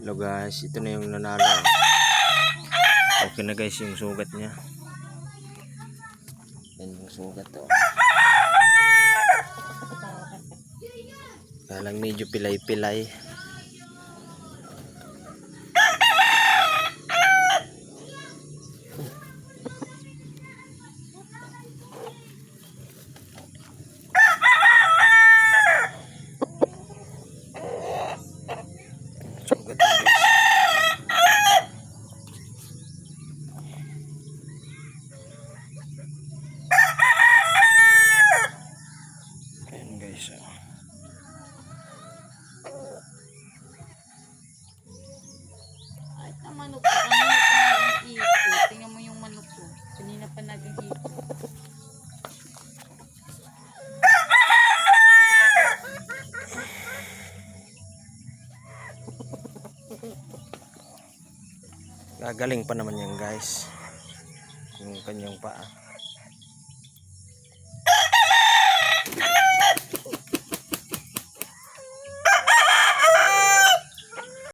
Hello guys, ito na yung nanalo. Okay na guys yung sugat niya. Yan yung sugat to. Kaya lang medyo pilay-pilay. Sugat na guys. Ayan guys. Kahit na manok ko, kanina pa naging ito. Tingnan mo yung manok ko. Kanina pa naging ito. Gagaling pa naman yan guys. Yung kanyang paa.